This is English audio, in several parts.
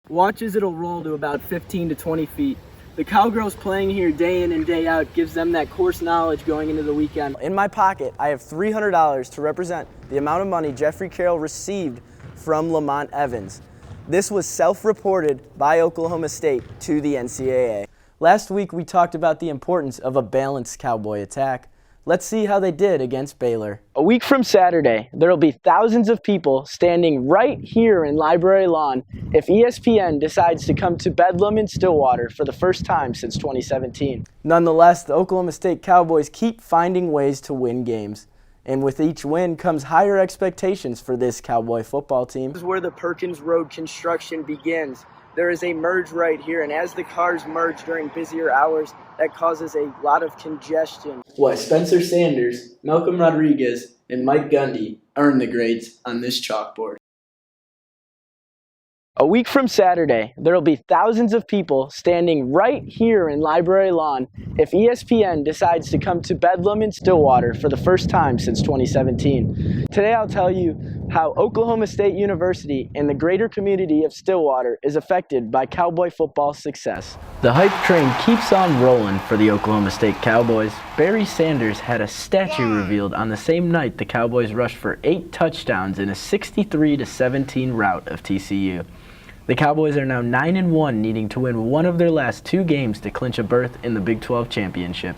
Watch as it'll roll to about 15 to 20 feet. The Cowgirls playing here day in and day out gives them that course knowledge going into the weekend. In my pocket, I have $300 to represent the amount of money Jeffrey Carroll received from Lamont Evans. This was self-reported by Oklahoma State to the NCAA. Last week, we talked about the importance of a balanced Cowboy attack. Let's see how they did against Baylor. A week from Saturday, there will be thousands of people standing right here in Library Lawn if ESPN decides to come to Bedlam in Stillwater for the first time since 2017. Nonetheless, the Oklahoma State Cowboys keep finding ways to win games. And with each win comes higher expectations for this Cowboy football team. This is where the Perkins Road construction begins. There is a merge right here, and as the cars merge during busier hours, that causes a lot of congestion. What Spencer Sanders, Malcolm Rodriguez, and Mike Gundy earned the grades on this chalkboard. A week from Saturday, there will be thousands of people standing right here in Library Lawn if ESPN decides to come to Bedlam in Stillwater for the first time since 2017. Today I'll tell you how Oklahoma State University and the greater community of Stillwater is affected by Cowboy football success. The hype train keeps on rolling for the Oklahoma State Cowboys. Barry Sanders had a statue revealed on the same night the Cowboys rushed for 8 touchdowns in a 63-17 rout of TCU. The Cowboys are now 9-1, needing to win one of their last 2 games to clinch a berth in the Big 12 championship.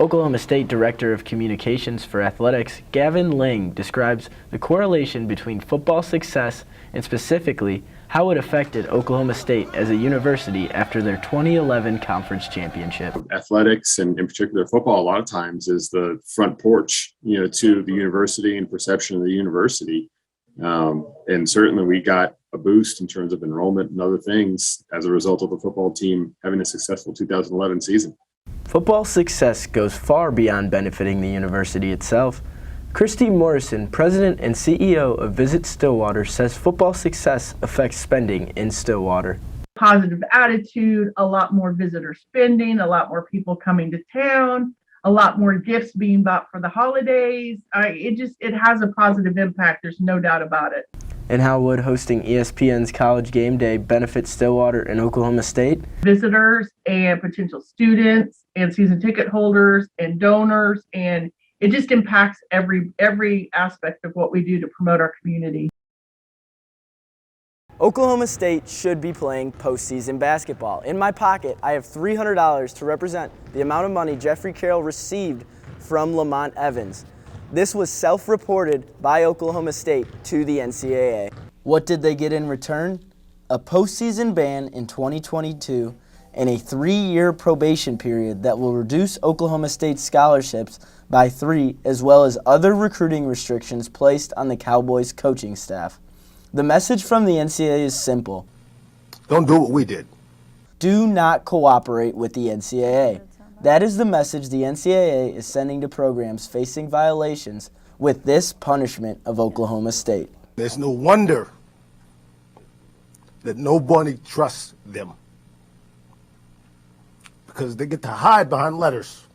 Oklahoma State Director of Communications for Athletics, Gavin Lang, describes the correlation between football success and specifically how it affected Oklahoma State as a university after their 2011 conference championship. Athletics, and in particular football, a lot of times is the front porch, to the university and perception of the university. And certainly we got a boost in terms of enrollment and other things as a result of the football team having a successful 2011 season. Football success goes far beyond benefiting the university itself. Christy Morrison, president and CEO of Visit Stillwater, says football success affects spending in Stillwater. Positive attitude, a lot more visitor spending, a lot more people coming to town, a lot more gifts being bought for the holidays. It has a positive impact. There's no doubt about it. And how would hosting ESPN's College Game Day benefit Stillwater and Oklahoma State? Visitors and potential students and season ticket holders and donors, and it just impacts every aspect of what we do to promote our community. Oklahoma State should be playing postseason basketball. In my pocket, I have $300 to represent the amount of money Jeffrey Carroll received from Lamont Evans. This was self-reported by Oklahoma State to the NCAA. What did they get in return? A postseason ban in 2022 and a 3-year probation period that will reduce Oklahoma State scholarships by 3, as well as other recruiting restrictions placed on the Cowboys coaching staff. The message from the NCAA is simple. Don't do what we did. Do not cooperate with the NCAA. That is the message the NCAA is sending to programs facing violations with this punishment of Oklahoma State. There's no wonder that nobody trusts them because they get to hide behind letters.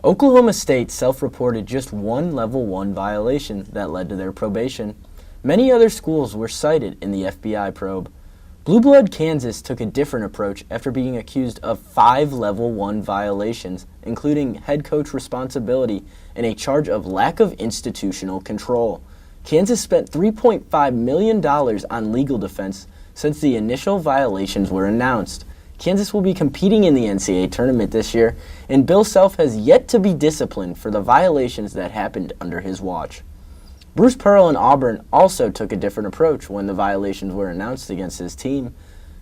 Oklahoma State self-reported just one Level 1 violation that led to their probation. Many other schools were cited in the FBI probe. Blue Blood Kansas took a different approach after being accused of 5 Level 1 violations, including head coach responsibility and a charge of lack of institutional control. Kansas spent $3.5 million on legal defense since the initial violations were announced. Kansas will be competing in the NCAA tournament this year, and Bill Self has yet to be disciplined for the violations that happened under his watch. Bruce Pearl and Auburn also took a different approach when the violations were announced against his team.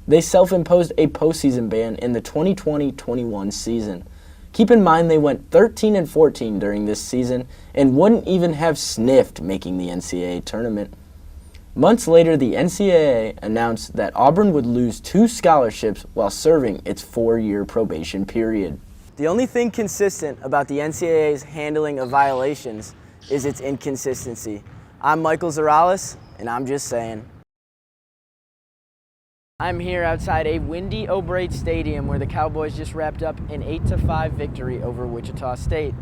They self-imposed a postseason ban in the 2020-21 season. Keep in mind they went 13-14 during this season and wouldn't even have sniffed making the NCAA tournament. Months later, the NCAA announced that Auburn would lose 2 scholarships while serving its 4-year probation period. The only thing consistent about the NCAA's handling of violations is its inconsistency. I'm Michael Zurales, and I'm just saying. I'm here outside a windy O'Brate Stadium where the Cowboys just wrapped up an 8-5 victory over Wichita State.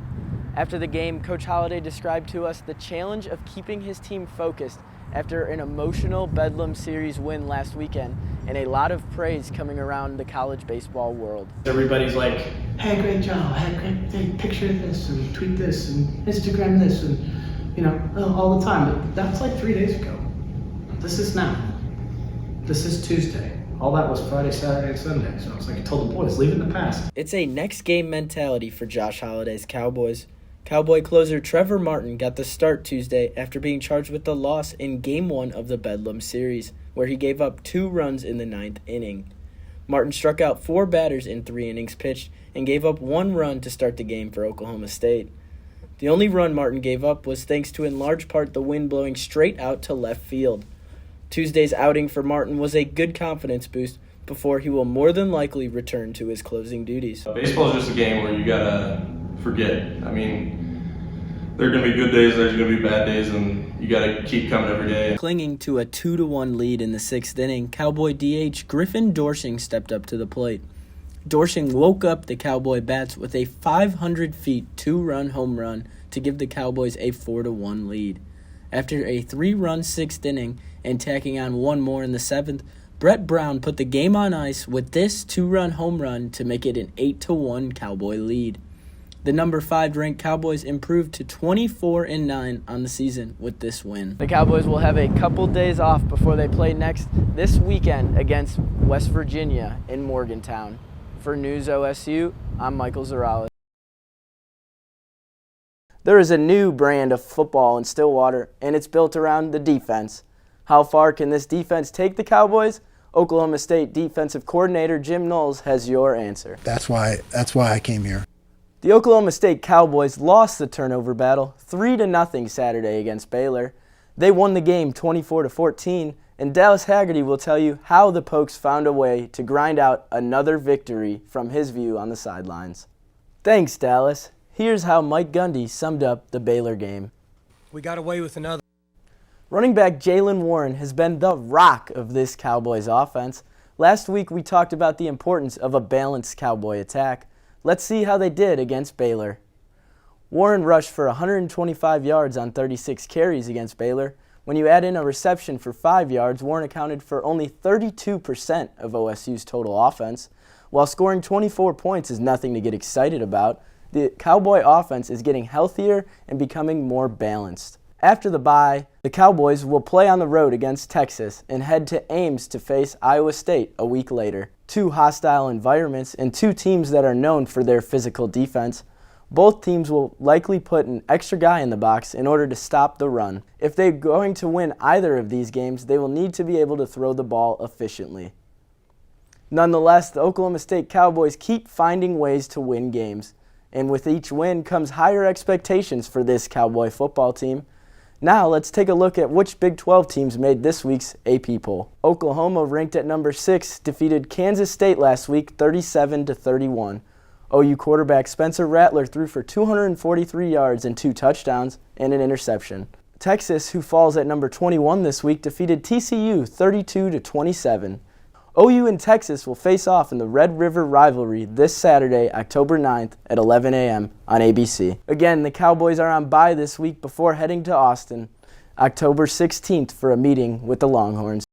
After the game, Coach Holliday described to us the challenge of keeping his team focused after an emotional Bedlam Series win last weekend and a lot of praise coming around the college baseball world. Everybody's like, hey, great job, hey, picture this and tweet this and Instagram this and, all the time. But that's like 3 days ago. This is now. This is Tuesday. All that was Friday, Saturday, and Sunday. So it's like I told the boys, leave it in the past. It's a next game mentality for Josh Holliday's Cowboys. Cowboy closer Trevor Martin got the start Tuesday after being charged with the loss in Game 1 of the Bedlam Series, where he gave up 2 runs in the 9th inning. Martin struck out 4 batters in 3 innings pitched and gave up 1 run to start the game for Oklahoma State. The only run Martin gave up was thanks to in large part the wind blowing straight out to left field. Tuesday's outing for Martin was a good confidence boost before he will more than likely return to his closing duties. Baseball is just a game where you gotta forget. I mean, there are gonna be good days, there's gonna be bad days, and you gotta keep coming every day. Clinging to a 2-1 lead in the 6th inning, Cowboy DH Griffin Dorsching stepped up to the plate. Dorsching woke up the Cowboy bats with a 500 feet 2-run home run to give the Cowboys a 4-1 lead. After a 3-run 6th inning and tacking on 1 more in the 7th, Brett Brown put the game on ice with this 2-run home run to make it an 8-1 Cowboy lead. The number 5 ranked Cowboys improved to 24-9 on the season with this win. The Cowboys will have a couple days off before they play next this weekend against West Virginia in Morgantown. For News OSU, I'm Michael Zurales. There is a new brand of football in Stillwater, and it's built around the defense. How far can this defense take the Cowboys? Oklahoma State defensive coordinator Jim Knowles has your answer. That's why I came here. The Oklahoma State Cowboys lost the turnover battle 3-0 Saturday against Baylor. They won the game 24-14, and Dallas Haggerty will tell you how the Pokes found a way to grind out another victory from his view on the sidelines. Thanks, Dallas. Here's how Mike Gundy summed up the Baylor game. We got away with another. Running back Jaylen Warren has been the rock of this Cowboys offense. Last week we talked about the importance of a balanced Cowboy attack. Let's see how they did against Baylor. Warren rushed for 125 yards on 36 carries against Baylor. When you add in a reception for 5 yards, Warren accounted for only 32% of OSU's total offense. While scoring 24 points is nothing to get excited about, the Cowboy offense is getting healthier and becoming more balanced. After the bye, the Cowboys will play on the road against Texas and head to Ames to face Iowa State a week later. 2 hostile environments and 2 teams that are known for their physical defense. Both teams will likely put an extra guy in the box in order to stop the run. If they're going to win either of these games, they will need to be able to throw the ball efficiently. Nonetheless, the Oklahoma State Cowboys keep finding ways to win games, and with each win comes higher expectations for this Cowboy football team. Now let's take a look at which Big 12 teams made this week's AP poll. Oklahoma, ranked at number 6, defeated Kansas State last week 37-31. OU quarterback Spencer Rattler threw for 243 yards and 2 touchdowns and an interception. Texas, who falls at number 21 this week, defeated TCU 32-27. OU and Texas will face off in the Red River rivalry this Saturday, October 9th at 11 a.m. on ABC. Again, the Cowboys are on bye this week before heading to Austin, October 16th for a meeting with the Longhorns.